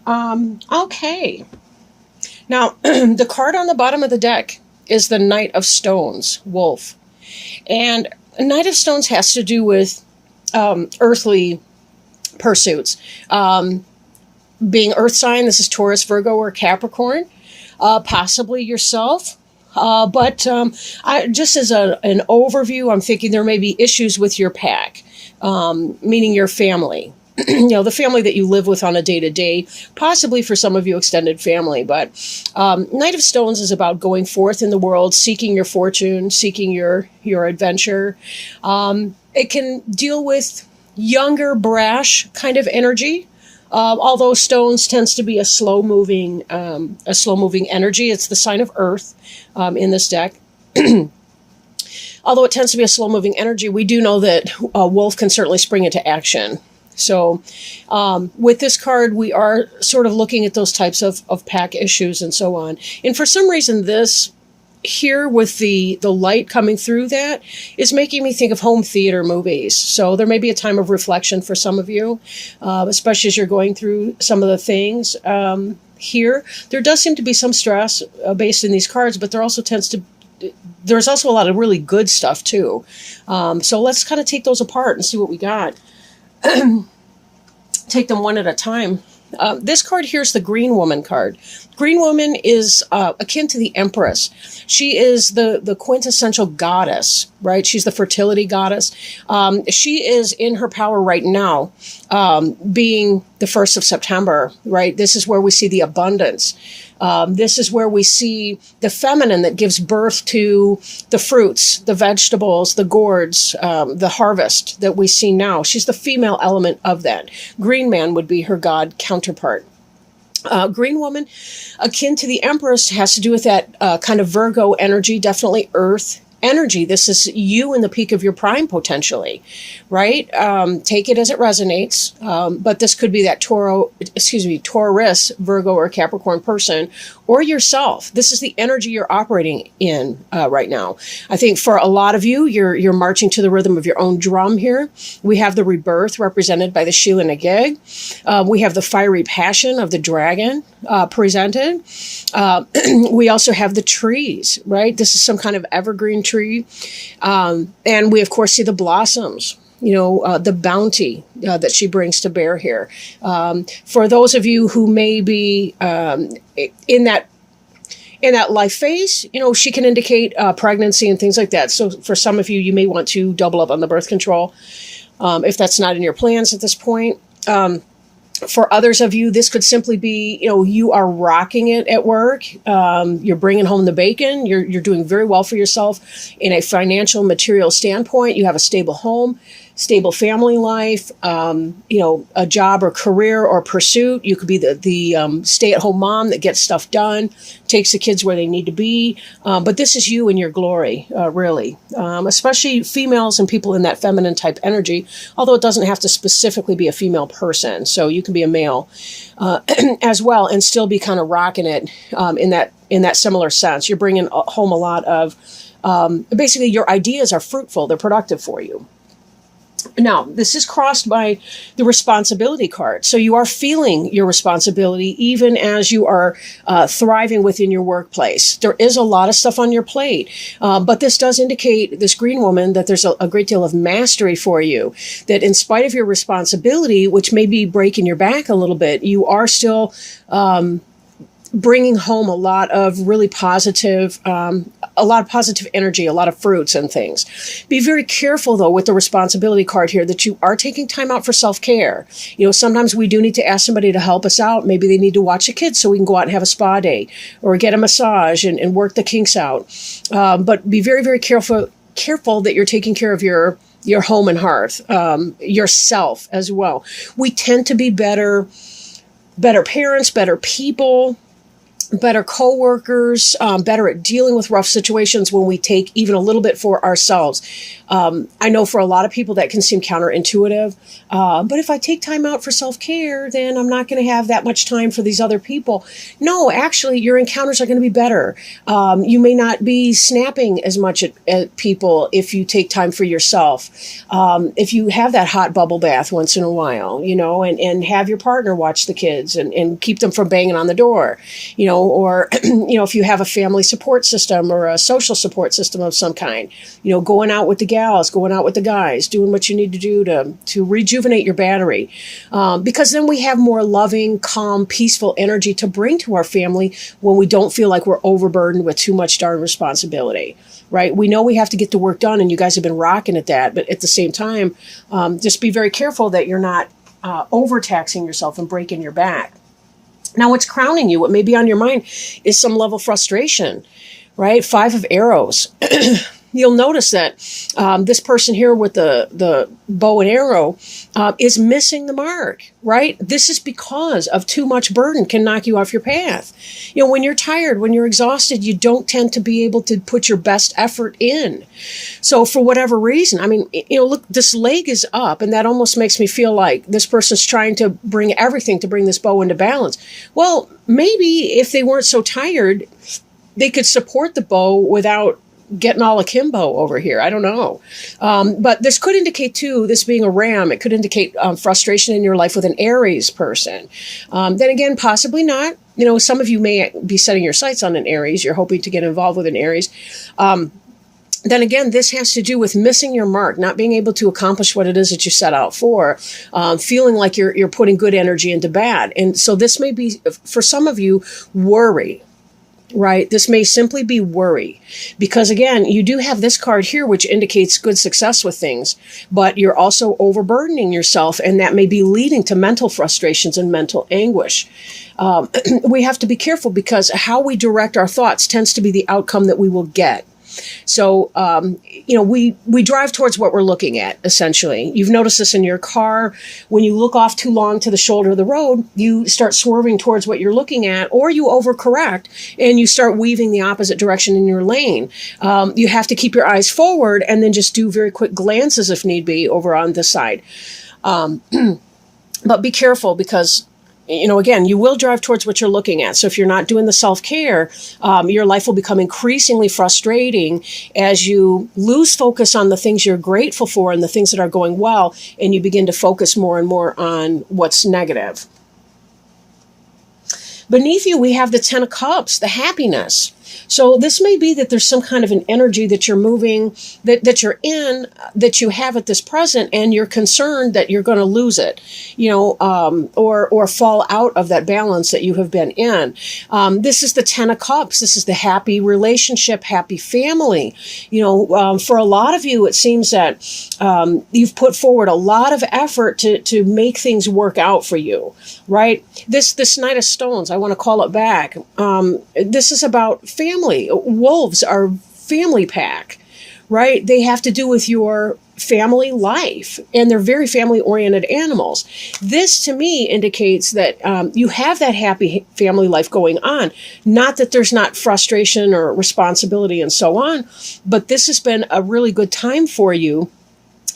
Okay. Now, the card on the bottom of the deck is the Knight of Stones, Wolf. And Knight of Stones has to do with earthly pursuits. Being earth sign, this is Taurus, Virgo, or Capricorn. Possibly yourself. Just as an overview, I'm thinking there may be issues with your pack, meaning your family. The family that you live with on a day-to-day, possibly for some of you extended family. But Knight of Stones is about going forth in the world, seeking your fortune, seeking your adventure. It can deal with younger, brash kind of energy. Although stones tends to be a slow-moving energy. It's the sign of Earth in this deck. Although it tends to be a slow-moving energy, we do know that a wolf can certainly spring into action. So with this card, we are sort of looking at those types of pack issues and so on. And for some reason, this here with the light coming through that is making me think of home theater movies. So there may be a time of reflection for some of you, especially as you're going through some of the things. Here, there does seem to be some stress based in these cards, but there's also a lot of really good stuff too. So let's kind of take those apart and see what we got. Take them one at a time. This card here is the Green Woman card. Green Woman is akin to the Empress. She is the quintessential goddess, right? She's the fertility goddess. She is in her power right now, being the 1st of September, right? This is where we see the abundance. This is where we see the feminine that gives birth to the fruits, the vegetables, the gourds, the harvest that we see now. She's the female element of that. Green Man would be her god counterpart. Green Woman, akin to the Empress, has to do with that kind of Virgo energy, definitely Earth energy. This is you in the peak of your prime, potentially, right? Take it as it resonates. But this could be that Taurus, Virgo, or Capricorn person, or yourself. This is the energy you're operating in right now. I think for a lot of you, you're marching to the rhythm of your own drum here. We have the rebirth represented by the Shu and the Gig. We have the fiery passion of the dragon presented. We also have the trees, right? This is some kind of evergreen tree. And we, of course, see the blossoms, the bounty that she brings to bear here. For those of you who may be in that life phase, she can indicate pregnancy and things like that. So for some of you, you may want to double up on the birth control if that's not in your plans at this point. For others of you, this could simply be, you are rocking it at work. You're bringing home the bacon. You're doing very well for yourself in a financial, material standpoint. You have a stable home, stable family life, a job or career or pursuit. You could be the stay-at-home mom that gets stuff done, takes the kids where they need to be. But this is you in your glory, really, especially females and people in that feminine type energy, although it doesn't have to specifically be a female person. So you can be a male as well and still be kind of rocking it in that similar sense. You're bringing home a lot of, basically your ideas are fruitful. They're productive for you. Now, this is crossed by the responsibility card. So you are feeling your responsibility even as you are thriving within your workplace. There is a lot of stuff on your plate, but this does indicate, this Green Woman, that there's a great deal of mastery for you, that in spite of your responsibility, which may be breaking your back a little bit, you are still bringing home a lot of really positive, energy, a lot of fruits and things. Be very careful, though, with the responsibility card here that you are taking time out for self-care. Sometimes we do need to ask somebody to help us out. Maybe they need to watch the kids so we can go out and have a spa day or get a massage and work the kinks out. But be very, very careful that you're taking care of your home and hearth, yourself as well. We tend to be better parents, better people, better co-workers, better at dealing with rough situations when we take even a little bit for ourselves. I know for a lot of people that can seem counterintuitive, but if I take time out for self-care, then I'm not going to have that much time for these other people. No, actually, your encounters are going to be better. You may not be snapping as much at people if you take time for yourself. If you have that hot bubble bath once in a while, and have your partner watch the kids and keep them from banging on the door, or, if you have a family support system or a social support system of some kind, going out with the gals, going out with the guys, doing what you need to do to rejuvenate your battery. Because then we have more loving, calm, peaceful energy to bring to our family when we don't feel like we're overburdened with too much darn responsibility, right? We know we have to get the work done, and you guys have been rocking at that. But at the same time, just be very careful that you're not overtaxing yourself and breaking your back. Now, what's crowning you, what may be on your mind, is some level of frustration, right? 5 of arrows. You'll notice that this person here with the bow and arrow is missing the mark, right? This is because of too much burden can knock you off your path. When you're tired, when you're exhausted, you don't tend to be able to put your best effort in. So for whatever reason, look, this leg is up, and that almost makes me feel like this person's trying to bring everything to bring this bow into balance. Well, maybe if they weren't so tired, they could support the bow without getting all akimbo over here. I don't know. But this could indicate, too, this being a ram, it could indicate frustration in your life with an Aries person. Then again, possibly not. Some of you may be setting your sights on an Aries. You're hoping to get involved with an Aries. Then again, this has to do with missing your mark, not being able to accomplish what it is that you set out for, feeling like you're putting good energy into bad. And so this may be, for some of you, worry. Right? This may simply be worry, because again, you do have this card here, which indicates good success with things, but you're also overburdening yourself, and that may be leading to mental frustrations and mental anguish. We have to be careful, because how we direct our thoughts tends to be the outcome that we will get. So, we drive towards what we're looking at, essentially. You've noticed this in your car. When you look off too long to the shoulder of the road, you start swerving towards what you're looking at, or you overcorrect and you start weaving the opposite direction in your lane. You have to keep your eyes forward and then just do very quick glances, if need be, over on this side. But be careful, because again, you will drive towards what you're looking at. So if you're not doing the self-care, your life will become increasingly frustrating as you lose focus on the things you're grateful for and the things that are going well, and you begin to focus more and more on what's negative. Beneath you, we have the 10 of Cups, the happiness. So this may be that there's some kind of an energy that you're moving, that you're in, that you have at this present, and you're concerned that you're going to lose it, or fall out of that balance that you have been in. This is the 10 of Cups. This is the happy relationship, happy family. For a lot of you, it seems that you've put forward a lot of effort to make things work out for you, right? This Knight of Stones, I want to call it back. This is about family. Wolves are family pack, right? They have to do with your family life, and they're very family-oriented animals. This, to me, indicates that you have that happy family life going on. Not that there's not frustration or responsibility and so on, but this has been a really good time for you,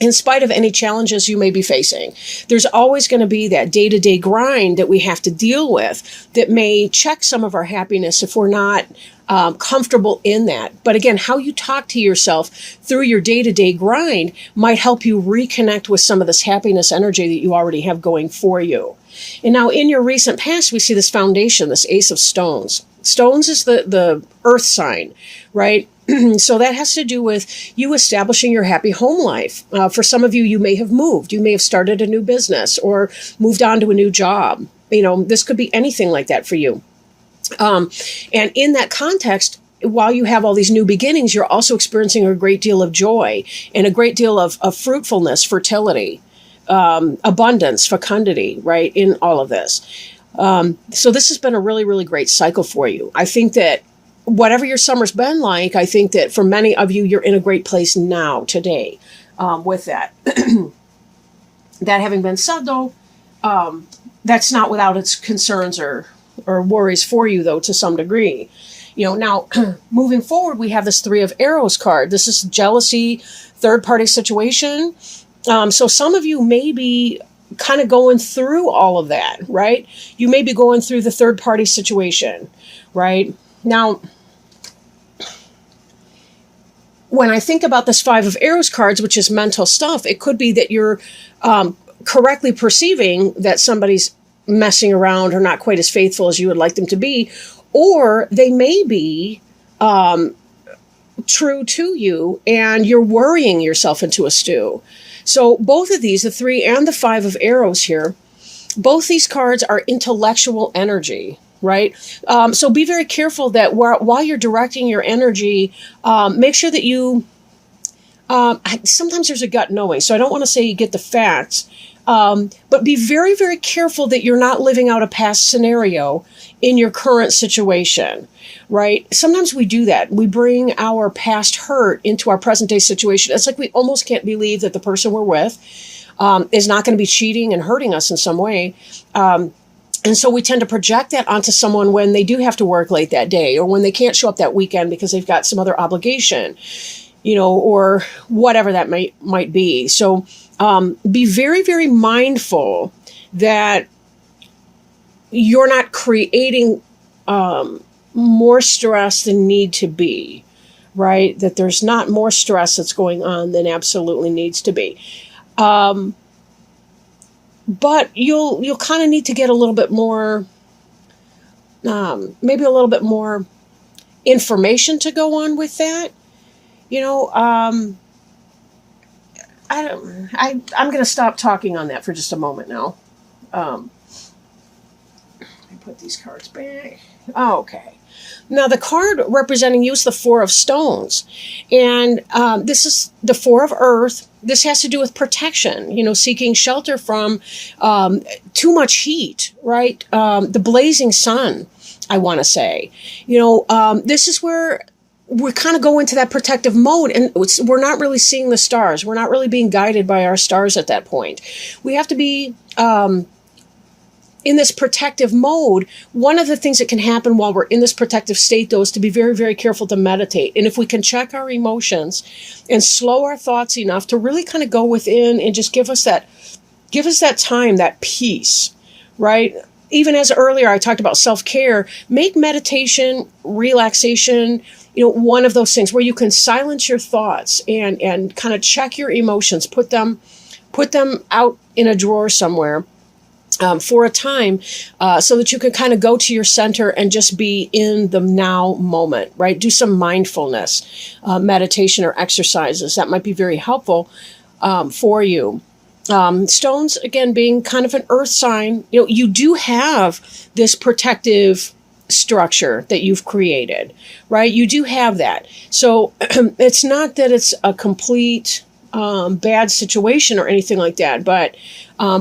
in spite of any challenges you may be facing. There's always going to be that day-to-day grind that we have to deal with that may check some of our happiness if we're not comfortable in that. But again, how you talk to yourself through your day-to-day grind might help you reconnect with some of this happiness energy that you already have going for you. And now in your recent past, we see this foundation, this Ace of Stones. Stones is the earth sign, right? So that has to do with you establishing your happy home life. For some of you, you may have moved. You may have started a new business or moved on to a new job. This could be anything like that for you. And in that context, while you have all these new beginnings, you're also experiencing a great deal of joy and a great deal of fruitfulness, fertility, abundance, fecundity, right, in all of this. So this has been a really, really great cycle for you. I think that whatever your summer's been like, I think that for many of you, you're in a great place now, today, with that. That having been said, though, that's not without its concerns or or worries for you, though, to some degree. Now, moving forward, we have this Three of Arrows card. This is jealousy, third-party situation. So some of you may be kind of going through all of that, right? You may be going through the third-party situation, right? Now, when I think about this Five of Arrows cards, which is mental stuff, it could be that you're correctly perceiving that somebody's messing around or not quite as faithful as you would like them to be, or they may be true to you and you're worrying yourself into a stew. So both of these, the Three and the Five of Arrows here, both these cards are intellectual energy, right? So be very careful that while you're directing your energy, make sure that you, sometimes there's a gut knowing, so I don't want to say you get the facts, but be very, very careful that you're not living out a past scenario in your current situation, right? Sometimes we do that. We bring our past hurt into our present day situation. It's like we almost can't believe that the person we're with is not going to be cheating and hurting us in some way. And so we tend to project that onto someone when they do have to work late that day, or when they can't show up that weekend because they've got some other obligation, or whatever that might be. So be very, very mindful that you're not creating more stress than need to be, right? That there's not more stress that's going on than absolutely needs to be. But you'll kind of need to get a little bit more, maybe a little bit more information to go on with that. I'm going to stop talking on that for just a moment now. Let me put these cards back. Okay. Now, the card representing you is the Four of Stones. And this is the Four of Earth. This has to do with protection, seeking shelter from too much heat, right? The blazing sun, I want to say. This is where we kind of go into that protective mode, and we're not really seeing the stars. We're not really being guided by our stars at that point. We have to be in this protective mode. One of the things that can happen while we're in this protective state, though, is to be very, very careful to meditate. And if we can check our emotions and slow our thoughts enough to really kind of go within and just give us that time, that peace, right? Even as earlier I talked about self-care, make meditation, relaxation, one of those things where you can silence your thoughts and kind of check your emotions, put them out in a drawer somewhere for a time, so that you can kind of go to your center and just be in the now moment, right? Do some mindfulness, meditation or exercises. That might be very helpful for you. Stones, again, being kind of an earth sign, you do have this protective structure that you've created, right? You do have that. So it's not that it's a complete bad situation or anything like that. But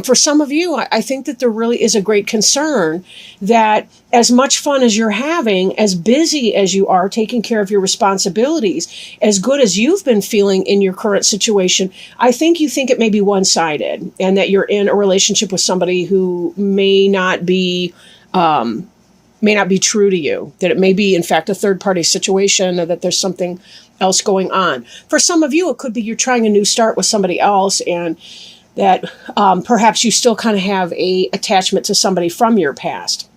for some of you, I think that there really is a great concern that as much fun as you're having, as busy as you are taking care of your responsibilities, as good as you've been feeling in your current situation, I think you think it may be one-sided, and that you're in a relationship with somebody who may not be true to you, that it may be, in fact, a third-party situation, or that there's something else going on. For some of you, it could be you're trying a new start with somebody else, and that perhaps you still kind of have a attachment to somebody from your past,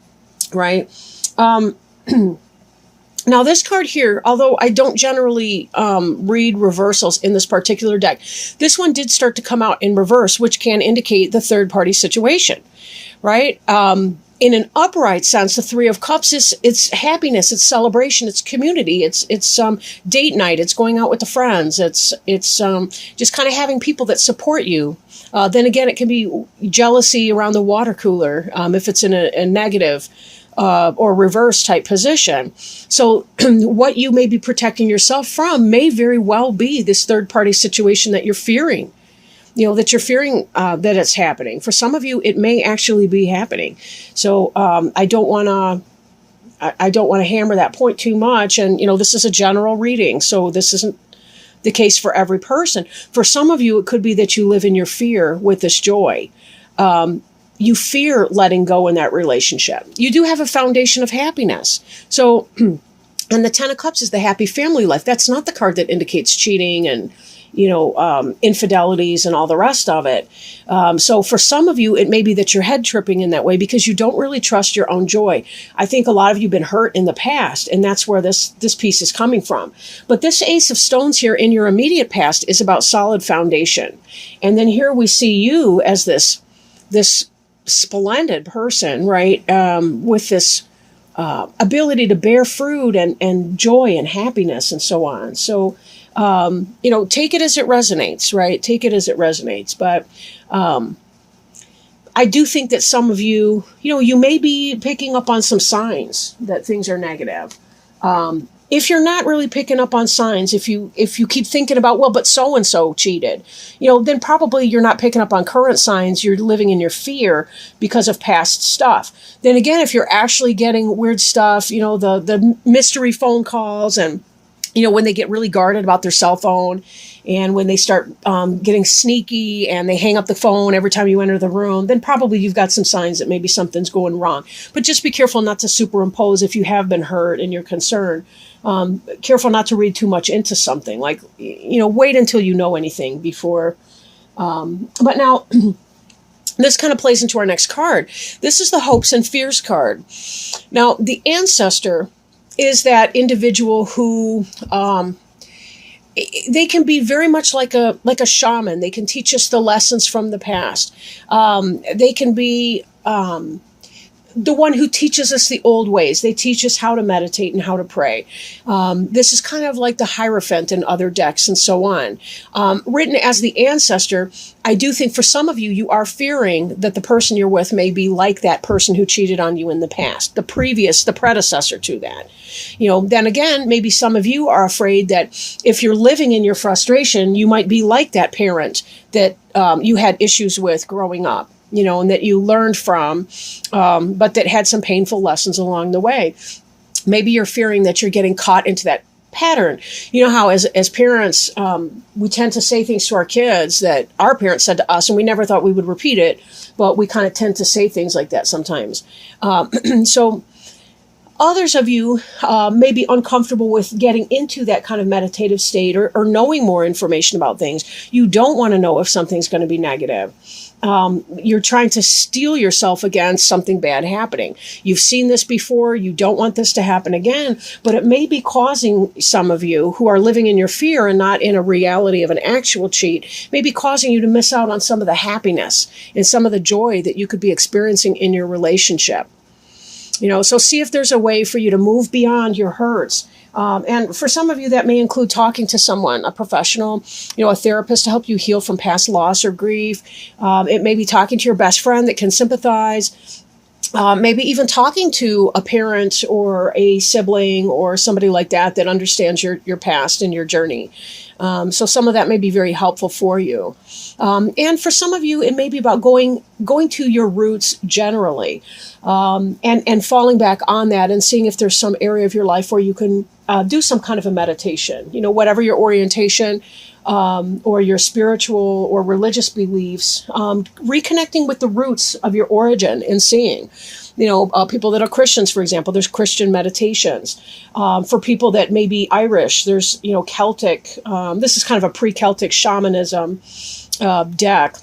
right? Now, this card here, although I don't generally read reversals in this particular deck, this one did start to come out in reverse, which can indicate the third-party situation, right? In an upright sense, the Three of Cups it's happiness, it's celebration, it's community, it's date night, it's going out with the friends, it's just kind of having people that support you. Then again, it can be jealousy around the water cooler if it's in a negative or reverse type position. So what you may be protecting yourself from may very well be this third party situation that you're fearing. That you're fearing that it's happening. For some of you, it may actually be happening. So I don't want to hammer that point too much. And this is a general reading, so this isn't the case for every person. For some of you, it could be that you live in your fear with this joy. you fear letting go in that relationship. You do have a foundation of happiness. So, and the 10 of Cups is the happy family life. That's not the card that indicates cheating and, infidelities and all the rest of it. So for some of you, it may be that you're head tripping in that way because you don't really trust your own joy. I think a lot of you have been hurt in the past, and that's where this piece is coming from. But this Ace of Stones here in your immediate past is about solid foundation. And then here we see you as this splendid person, right? With this ability to bear fruit and joy and happiness and so on. So, take it as it resonates, right? Take it as it resonates. But I do think that some of you, you may be picking up on some signs that things are negative. If you're not really picking up on signs, if you keep thinking about, well, but so-and-so cheated, then probably you're not picking up on current signs. You're living in your fear because of past stuff. Then again, if you're actually getting weird stuff, the mystery phone calls and, when they get really guarded about their cell phone and when they start getting sneaky and they hang up the phone every time you enter the room, then probably you've got some signs that maybe something's going wrong. But just be careful not to superimpose if you have been hurt and you're concerned. Careful not to read too much into something. Like, wait until you know anything before. But now, this kind of plays into our next card. This is the Hopes and Fears card. Now, the ancestor is that individual who they can be very much like a shaman. They can teach us the lessons from the past. They can be the one who teaches us the old ways. They teach us how to meditate and how to pray. This is kind of like the Hierophant in other decks and so on. Written as the ancestor, I do think for some of you, you are fearing that the person you're with may be like that person who cheated on you in the past, the predecessor to that. Then again, maybe some of you are afraid that if you're living in your frustration, you might be like that parent that you had issues with growing up. And that you learned from, but that had some painful lessons along the way. Maybe you're fearing that you're getting caught into that pattern. How as parents, we tend to say things to our kids that our parents said to us, and we never thought we would repeat it, but we kind of tend to say things like that sometimes. So others of you may be uncomfortable with getting into that kind of meditative state or knowing more information about things. You don't want to know if something's going to be negative. You're trying to steel yourself against something bad happening. You've seen this before. You don't want this to happen again, but it may be causing some of you who are living in your fear and not in a reality of an actual cheat, may be causing you to miss out on some of the happiness and some of the joy that you could be experiencing in your relationship. So see if there's a way for you to move beyond your hurts. And for some of you, that may include talking to someone, a professional, a therapist to help you heal from past loss or grief. It may be talking to your best friend that can sympathize. Maybe even talking to a parent or a sibling or somebody like that understands your past and your journey. So some of that may be very helpful for you. And for some of you, it may be about going to your roots generally, and falling back on that and seeing if there's some area of your life where you can do some kind of a meditation, whatever your orientation, or your spiritual or religious beliefs, reconnecting with the roots of your origin and seeing, people that are Christians, for example, there's Christian meditations. For people that may be Irish, there's, Celtic, this is kind of a pre-Celtic shamanism deck.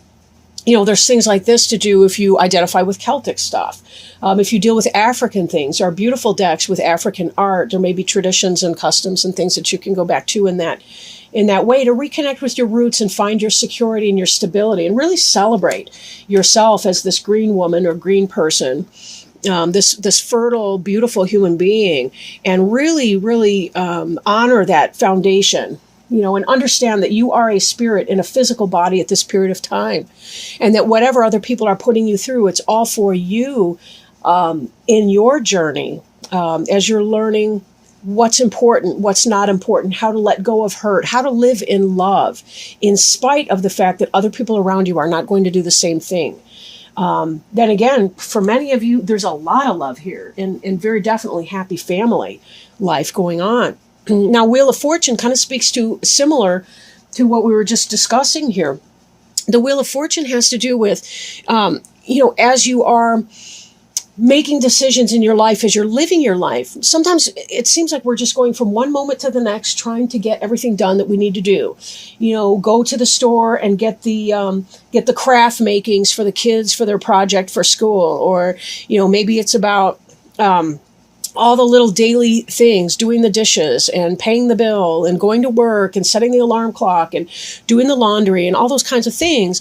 There's things like this to do if you identify with Celtic stuff. If you deal with African things, there are beautiful decks with African art. There may be traditions and customs and things that you can go back to in that way to reconnect with your roots and find your security and your stability and really celebrate yourself as this green woman or green person, this fertile, beautiful human being, and really, really honor that foundation. And understand that you are a spirit in a physical body at this period of time, and that whatever other people are putting you through, it's all for you in your journey as you're learning what's important, what's not important, how to let go of hurt, how to live in love, in spite of the fact that other people around you are not going to do the same thing. Then again, for many of you, there's a lot of love here and very definitely happy family life going on. Now, Wheel of Fortune kind of speaks to similar to what we were just discussing here. The Wheel of Fortune has to do with as you are making decisions in your life, as you're living your life, sometimes it seems like we're just going from one moment to the next, trying to get everything done that we need to do. Go to the store and get the craft makings for the kids for their project for school, or maybe it's about all the little daily things, doing the dishes and paying the bill and going to work and setting the alarm clock and doing the laundry and all those kinds of things.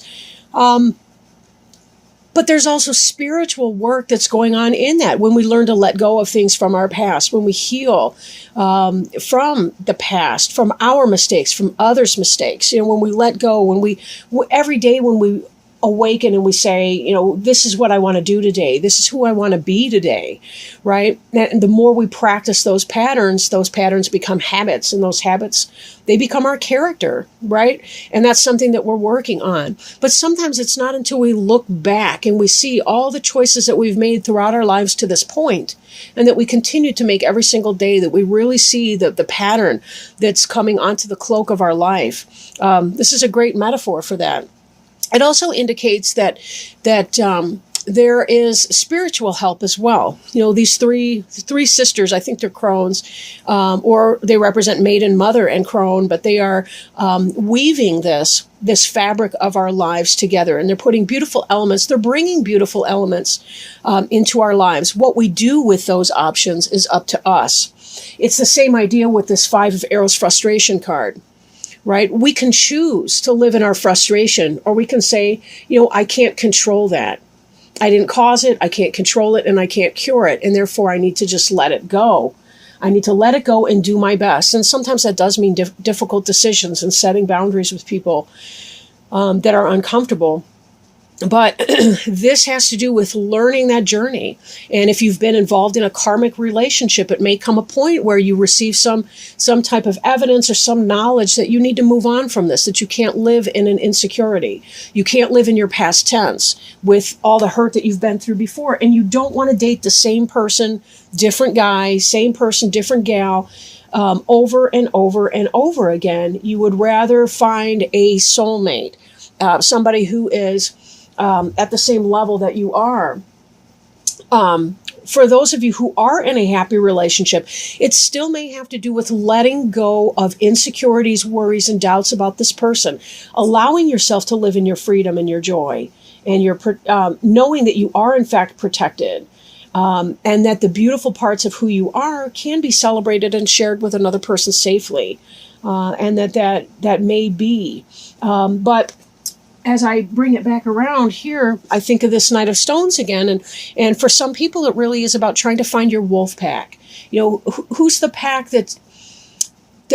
But there's also spiritual work that's going on in that when we learn to let go of things from our past, when we heal from the past, from our mistakes, from others' mistakes. When we let go, every day when we awaken and we say, this is what I want to do today. This is who I want to be today, right? And the more we practice those patterns become habits, and those habits, they become our character, right? And that's something that we're working on. But sometimes it's not until we look back and we see all the choices that we've made throughout our lives to this point, and that we continue to make every single day, that we really see the pattern that's coming onto the cloak of our life. This is a great metaphor for that. It also indicates that there is spiritual help as well. These three sisters, I think they're crones, or they represent maiden, mother, and crone, but they are weaving this fabric of our lives together, and they're putting beautiful elements. They're bringing beautiful elements into our lives. What we do with those options is up to us. It's the same idea with this 5 of Arrows frustration card. Right? We can choose to live in our frustration, or we can say, I can't control that. I didn't cause it. I can't control it, and I can't cure it. And therefore I need to just let it go. I need to let it go and do my best. And sometimes that does mean difficult decisions and setting boundaries with people that are uncomfortable. But this has to do with learning that journey. And if you've been involved in a karmic relationship, it may come a point where you receive some type of evidence or some knowledge that you need to move on from this, that you can't live in an insecurity. You can't live in your past tense with all the hurt that you've been through before. And you don't want to date the same person, different guy, same person, different gal, over and over and over again. You would rather find a soulmate, somebody who is at the same level that you are. For those of you who are in a happy relationship, it still may have to do with letting go of insecurities, worries, and doubts about this person, allowing yourself to live in your freedom and your joy, and your knowing that you are in fact protected, and that the beautiful parts of who you are can be celebrated and shared with another person safely, and that may be. But as I bring it back around here, I think of this Knight of Stones again. And for some people, it really is about trying to find your wolf pack. Who's the pack that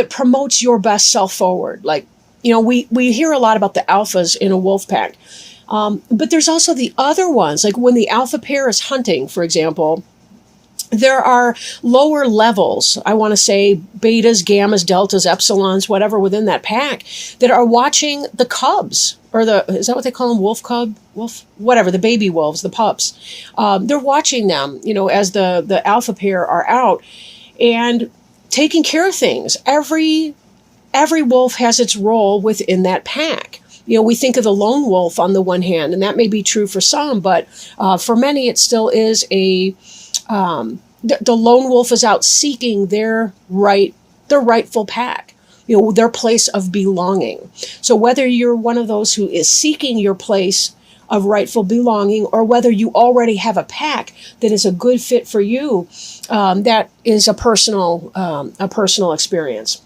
promotes your best self forward? Like, we hear a lot about the alphas in a wolf pack. But there's also the other ones. Like when the alpha pair is hunting, for example, there are lower levels, I want to say betas, gammas, deltas, epsilons, whatever within that pack, that are watching the cubs, or is that what they call them? Wolf, whatever, the baby wolves, the pups. They're watching them, as the alpha pair are out and taking care of things. Every wolf has its role within that pack. We think of the lone wolf on the one hand, and that may be true for some, but for many it still is the lone wolf is out seeking their rightful pack, their place of belonging. So whether you're one of those who is seeking your place of rightful belonging, or whether you already have a pack that is a good fit for you, that is a personal experience.